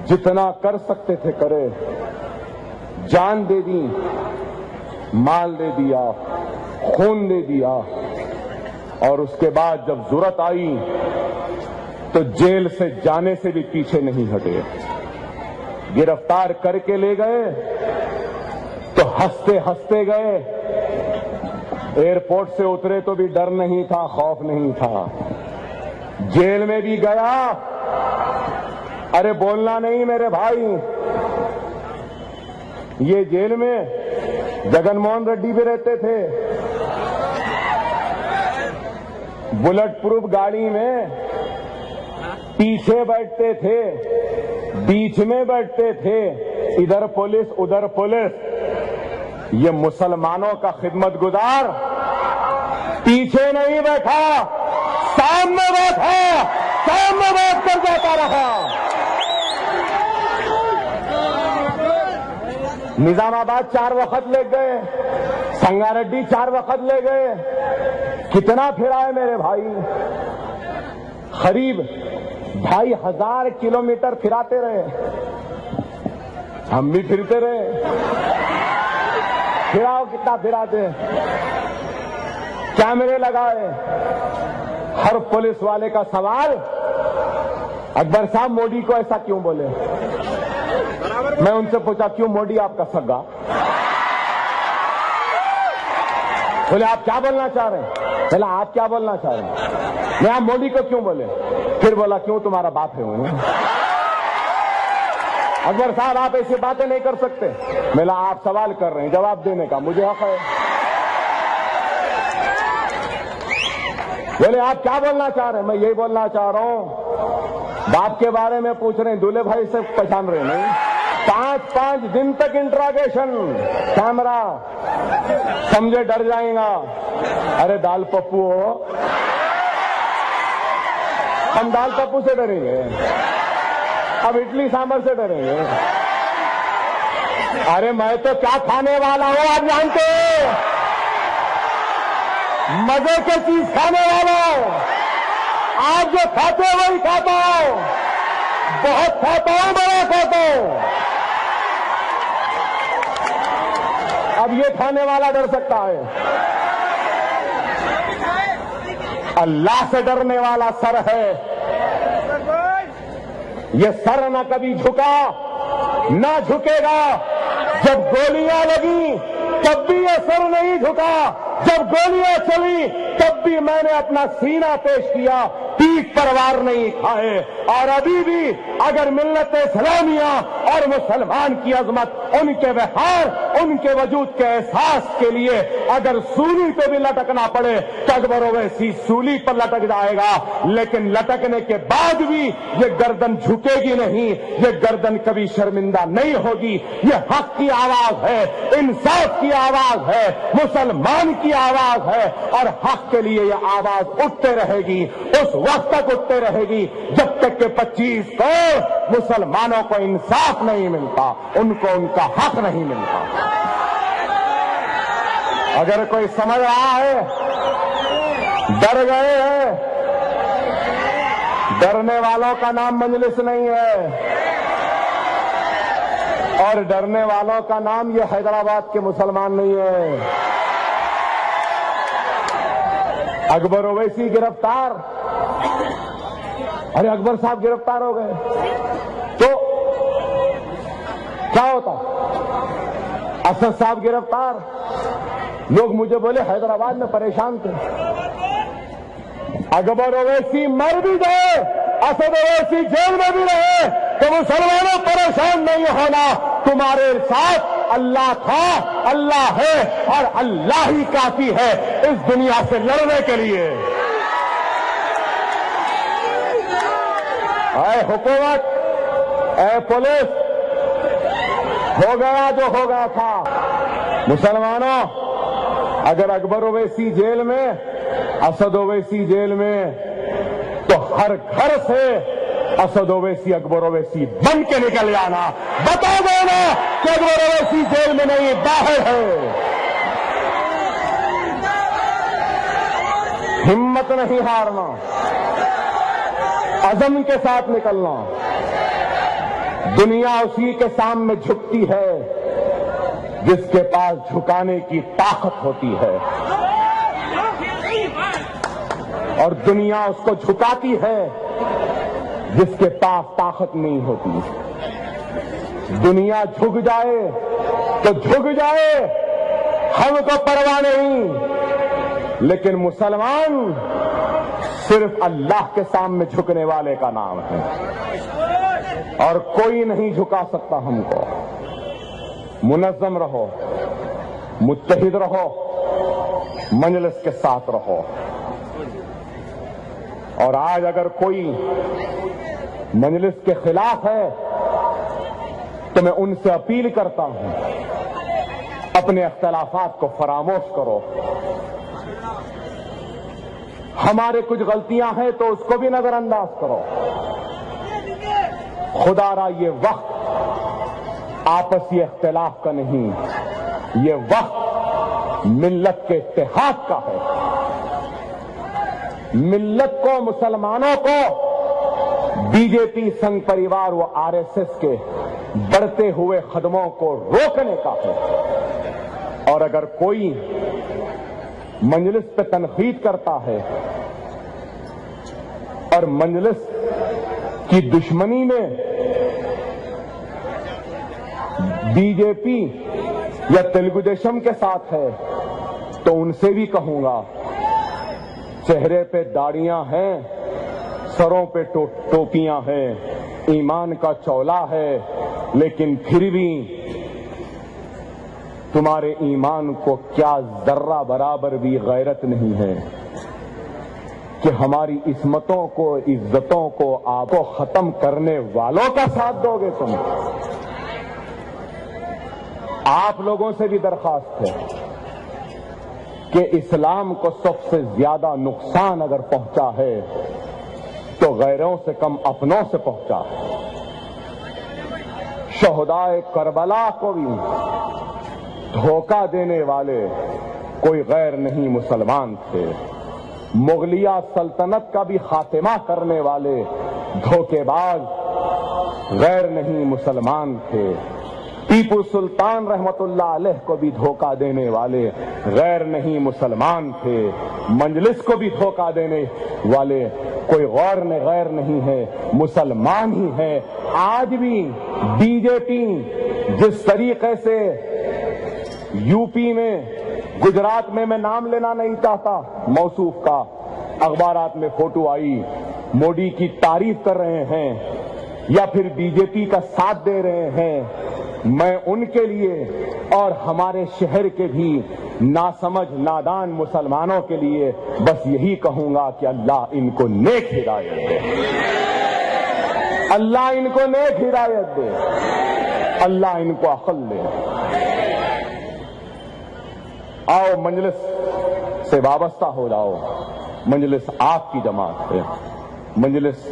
جتنا کر سکتے تھے کرے، جان دے دی، مال دے دیا، خون دے دیا، اور اس کے بعد جب ضرورت آئی تو جیل سے جانے سے بھی پیچھے نہیں ہٹے۔ گرفتار کر کے لے گئے تو ہنستے ہنستے گئے، ایئرپورٹ سے اترے تو بھی ڈر نہیں تھا، خوف نہیں تھا۔ جیل میں بھی گیا، ارے بولنا نہیں میرے بھائی، یہ جیل میں جگن موہن ریڈی بھی رہتے تھے، بلٹ پروف گاڑی میں پیچھے بیٹھتے تھے، بیچ میں بیٹھتے تھے، ادھر پولیس ادھر پولیس۔ یہ مسلمانوں کا خدمت گزار پیچھے نہیں بیٹھا، سامنے بیٹھا، سامنے بیٹھ کر جاتا رہا۔ نظام آباد 4 وقت لے گئے، سنگا ریڈی 4 وقت لے گئے، کتنا پھرا ہے میرے بھائی، قریب 2500 کلومیٹر پھراتے رہے، ہم بھی پھرتے رہے۔ پھراؤ کتنا پھراتے، کیمرے لگائے۔ ہر پولیس والے کا سوال، اکبر صاحب مودی کو ایسا کیوں بولے؟ میں ان سے پوچھا کیوں مودی آپ کا سگا؟ بولے آپ کیا بولنا چاہ رہے ہیں؟ بولا آپ کیا بولنا چاہ رہے ہیں؟ میں آپ مودی کو کیوں بولے؟ پھر بولا کیوں تمہارا باپ ہے وہ؟ اکبر صاحب آپ ایسی باتیں نہیں کر سکتے۔ بولا آپ سوال کر رہے ہیں، جواب دینے کا مجھے حق ہے۔ بولے آپ کیا بولنا چاہ رہے ہیں؟ میں یہی بولنا چاہ رہا ہوں، باپ کے بارے میں پوچھ رہے ہیں، دولے بھائی سے پہچان رہے نہیں؟ 5 دن تک انٹراگیشن، کیمرہ، سمجھے ڈر جائیں گا۔ ارے دال پپو ہو، ہم دال پپو سے ڈریں گے؟ اب اڈلی سانبر سے ڈریں گے؟ ارے میں تو کیا کھانے والا ہوں آپ جانتے ہو، مزے کی چیز کھانے والا ہوں، آپ جو کھاتے ہو وہی کھاتا ہوں، بہت کھاتا ہوں، بڑا کھاتا ہوں۔ اب یہ کھانے والا ڈر سکتا ہے؟ اللہ سے ڈرنے والا سر ہے، یہ سر نہ کبھی جھکا نہ جھکے گا۔ جب گولیاں لگی تب بھی یہ سر نہیں جھکا، جب گولیاں چلی تب بھی میں نے اپنا سینہ پیش کیا، پیٹھ پر وار نہیں کھائے۔ اور ابھی بھی اگر ملت اسلامیہ اور مسلمان کی عظمت، ان کے وقار، ان کے وجود کے احساس کے لیے اگر سولی پہ بھی لٹکنا پڑے تو اکبر اویسی سولی پر لٹک جائے گا، لیکن لٹکنے کے بعد بھی یہ گردن جھکے گی نہیں، یہ گردن کبھی شرمندہ نہیں ہوگی۔ یہ حق کی آواز ہے، انصاف کی آواز ہے، مسلمان کی آواز ہے، اور حق کے لیے یہ آواز اٹھتے رہے گی، اس وقت تک اٹھتے رہے گی جب تک کہ 25 کو مسلمانوں کو انصاف نہیں ملتا، ان کو ان کا حق نہیں ملتا۔ اگر کوئی سمجھ رہا ہے ڈر گئے ہیں، ڈرنے والوں کا نام مجلس نہیں ہے، اور ڈرنے والوں کا نام یہ حیدرآباد کے مسلمان نہیں ہے۔ اکبر اویسی گرفتار، ارے اکبر صاحب گرفتار ہو گئے تو کیا ہوتا؟ اسد صاحب گرفتار، لوگ مجھے بولے حیدرآباد میں پریشان تھے۔ اکبر اویسی مر بھی گئے، اسد اویسی جیل میں بھی رہے، تو مسلمانوں پریشان نہیں ہونا، تمہارے ساتھ اللہ تھا، اللہ ہے، اور اللہ ہی کافی ہے اس دنیا سے لڑنے کے لیے۔ اے حکومت، اے پولیس، ہو گیا جو ہو گیا تھا۔ مسلمانوں، اگر اکبر اویسی جیل میں، اسد اویسی جیل میں، تو ہر گھر سے اسد اویسی اکبر اویسی بن کے نکل جانا، بتا دینا کہ اکبر اویسی جیل میں نہیں، باہر ہے۔ ہمت نہیں ہارنا، عزم کے ساتھ نکلنا۔ دنیا اسی کے سامنے جھکتی ہے جس کے پاس جھکانے کی طاقت ہوتی ہے، اور دنیا اس کو جھکاتی ہے جس کے پاس طاقت نہیں ہوتی۔ دنیا جھک جائے تو جھک جائے، ہم کو پرواہ نہیں، لیکن مسلمان صرف اللہ کے سامنے جھکنے والے کا نام ہے، اور کوئی نہیں جھکا سکتا ہم کو۔ منظم رہو، متحد رہو، مجلس کے ساتھ رہو، اور آج اگر کوئی مجلس کے خلاف ہے تو میں ان سے اپیل کرتا ہوں، اپنے اختلافات کو فراموش کرو۔ ہمارے کچھ غلطیاں ہیں تو اس کو بھی نظر انداز کرو۔ خدا را یہ وقت آپسی اختلاف کا نہیں، یہ وقت ملت کے اتحاد کا ہے۔ ملت کو، مسلمانوں کو بی جے پی، سنگھ پریوار و آر ایس ایس کے بڑھتے ہوئے قدموں کو روکنے کا ہے۔ اور اگر کوئی مجلس پہ تنقید کرتا ہے اور مجلس کی دشمنی میں بی جے پی یا تلگو دیشم کے ساتھ ہے، تو ان سے بھی کہوں گا، چہرے پہ داڑیاں ہیں، سروں پہ ٹوپیاں ہیں، ایمان کا چولا ہے، لیکن پھر بھی تمہارے ایمان کو کیا ذرہ برابر بھی غیرت نہیں ہے کہ ہماری عصمتوں کو، عزتوں کو، آپ کو ختم کرنے والوں کا ساتھ دو گے تم۔ آپ لوگوں سے بھی درخواست ہے کہ اسلام کو سب سے زیادہ نقصان اگر پہنچا ہے تو غیروں سے کم اپنوں سے پہنچا ہے۔ شہدائے کربلا کو بھی دھوکہ دینے والے کوئی غیر نہیں مسلمان تھے۔ مغلیہ سلطنت کا بھی خاتمہ کرنے والے دھوکے باز غیر نہیں مسلمان تھے۔ ٹیپو سلطان رحمت اللہ علیہ کو بھی دھوکہ دینے والے غیر نہیں مسلمان تھے۔ مجلس کو بھی دھوکہ دینے والے کوئی غیر نہیں ہے، مسلمان ہی ہے۔ آج بھی بی جے پی جس طریقے سے یو پی میں، گجرات میں نام لینا نہیں چاہتا موصوف کا، اخبارات میں فوٹو آئی، مودی کی تعریف کر رہے ہیں یا پھر بی جے پی کا ساتھ دے رہے ہیں، میں ان کے لیے اور ہمارے شہر کے بھی ناسمجھ نادان مسلمانوں کے لیے بس یہی کہوں گا کہ اللہ ان کو نیک ہدایت دے، اللہ ان کو نیک ہدایت دے، اللہ ان کو عقل دے۔ آؤ مجلس سے وابستہ ہو جاؤ، مجلس آپ کی جماعت ہے، مجلس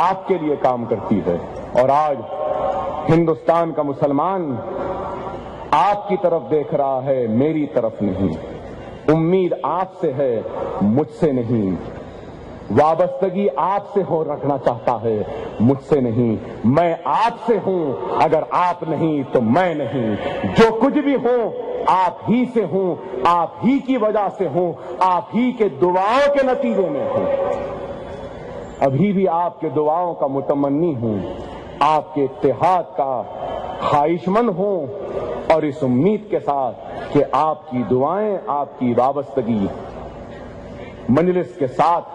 آپ کے لیے کام کرتی ہے، اور آج ہندوستان کا مسلمان آپ کی طرف دیکھ رہا ہے، میری طرف نہیں۔ امید آپ سے ہے، مجھ سے نہیں۔ وابستگی آپ سے ہو رکھنا چاہتا ہے، مجھ سے نہیں۔ میں آپ سے ہوں، اگر آپ نہیں تو میں نہیں۔ جو کچھ بھی ہوں آپ ہی سے ہوں، آپ ہی کی وجہ سے ہوں، آپ ہی کے دعاؤں کے نتیجے میں ہوں۔ ابھی بھی آپ کے دعاؤں کا متمنی ہوں، آپ کے اتحاد کا خواہش مند ہوں، اور اس امید کے ساتھ کہ آپ کی دعائیں، آپ کی وابستگی مجلس کے ساتھ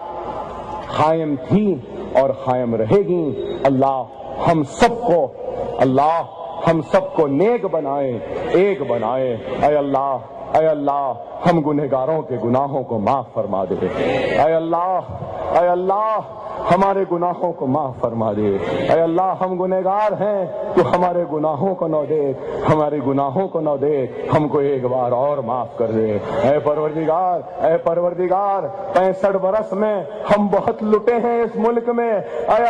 قائم تھی اور قائم رہے گی۔ اللہ ہم سب کو نیک بنائے، ایک بنائے۔ اے اللہ ہم گنہگاروں کے گناہوں کو معاف فرما دے۔ اے اللہ ہمارے گناہوں کو معاف فرما دے۔ اے اللہ ہم گنہگار ہیں، تو ہمارے گناہوں کو نہ دیکھ، ہمارے گناہوں کو نہ دیکھ، ہم کو ایک بار اور معاف کر دے۔ اے پروردگار 65 برس میں ہم بہت لٹے ہیں اس ملک میں۔ اے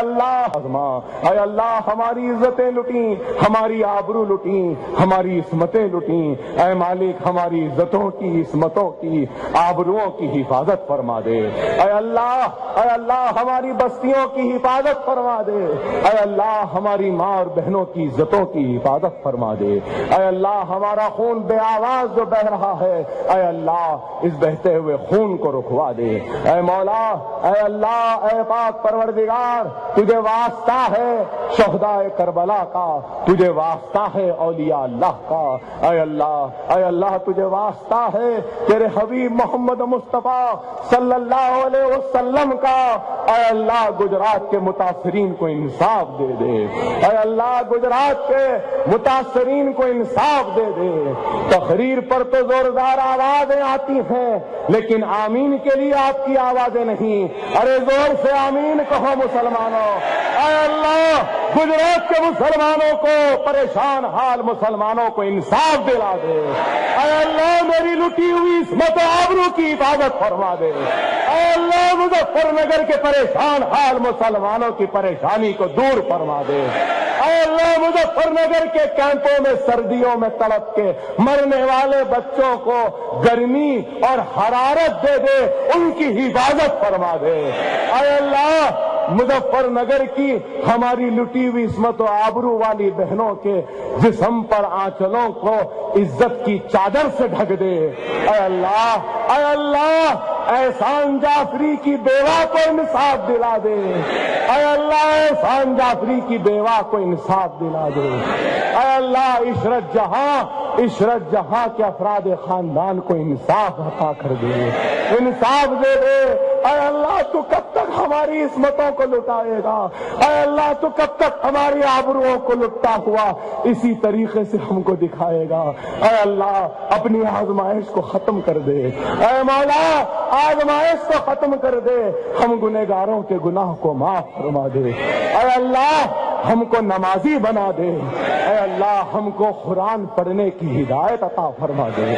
اللہ ہماری عزتیں لٹیں، ہماری آبرو لٹیں، ہماری عصمتیں لٹیں۔ اے مالک ہماری عزتوں کی، عصمتوں کی، آبروؤں کی حفاظت فرما دے۔ اے اللہ ہماری بستیوں کی حفاظت فرما دے، اے اللہ ہماری ماں اور بہنوں کی عزتوں کی حفاظت فرما دے، اے اللہ ہمارا خون بے آواز جو بہ رہا ہے، اے اللہ اس بہتے ہوئے خون کو رکوا دے، اے مولا، اے اللہ، اے پاک پروردگار، تجھے واسطہ ہے شہدائے کربلا کا، تجھے واسطہ ہے اولیاء اللہ کا، اے اللہ تجھے واسطہ ہے تیرے حبیب محمد مصطفیٰ صلی اللہ علیہ وسلم کا، اے اللہ گجرات کے متاثرین کو انصاف دے دے، اے اللہ گجرات کے متاثرین کو انصاف دے دے۔ تقریر پر تو زوردار آوازیں آتی ہیں لیکن آمین کے لیے آپ کی آوازیں نہیں، ارے زور سے آمین کہو مسلمانوں، اے اللہ گجرات کے مسلمانوں کو، پریشان حال مسلمانوں کو انصاف دلا دے، اے اللہ میری لٹی ہوئی عصمت و آبرو کی حفاظت فرما دے، اے اللہ مظفر نگر کے پریشان حال مسلمانوں کی پریشانی کو دور فرما دے، اے اللہ مظفر نگر کے کیمپوں میں سردیوں میں تڑپ کے مرنے والے بچوں کو گرمی اور حرارت دے دے، ان کی حفاظت فرما دے، اے اللہ مظفر نگر کی ہماری لٹی ہوئی عصمت و آبرو والی بہنوں کے جسم پر آنچلوں کو عزت کی چادر سے ڈھک دے، اے اللہ احسان جعفری کی بیوہ کو انصاف دلا دے، اے اللہ احسان جعفری کی بیوہ کو انصاف دلا دے، اے اللہ عشرت جہاں کے افراد خاندان کو انصاف عطا کر دے، انصاف دے دے، اے اللہ تو کب تک ہماری عصمتوں کو لٹائے گا، اے اللہ تو کب تک ہماری آبروؤں کو لٹتا ہوا اسی طریقے سے ہم کو دکھائے گا، اے اللہ اپنی آزمائش کو ختم کر دے، اے مولا آزمائش کو ختم کر دے، ہم گنہگاروں کے گناہ کو معاف فرما دے، اے اللہ ہم کو نمازی بنا دے، اے اللہ ہم کو قرآن پڑھنے کی ہدایت عطا فرما دے،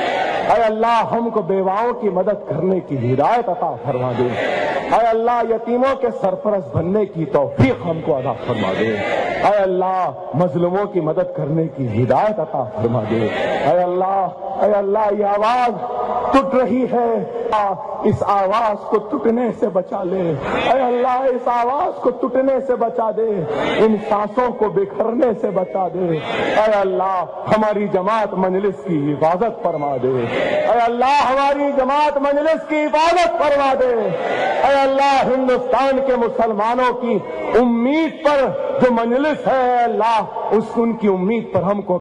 اے اللہ ہم کو بیواؤں کی مدد کرنے کی ہدایت عطا فرما دے، اے اللہ یتیموں کے سرپرست بننے کی توفیق ہم کو عطا فرما دے، اے اللہ مظلوموں کی مدد کرنے کی ہدایت عطا فرما دے، اے اللہ یہ آواز ٹوٹ رہی ہے، اس آواز کو ٹوٹنے سے بچا لے، اے اللہ اس آواز کو ٹوٹنے سے بچا دے، ان سانسوں کو بکھرنے سے بچا دے، اے اللہ ہماری جماعت مجلس کی حفاظت فرما دے، اے اللہ ہماری جماعت مجلس کی حفاظت فرما دے، اے اللہ ہندوستان کے مسلمانوں کی امید پر جو مجلس ہے، اے اللہ ان کی امید پر ہم کو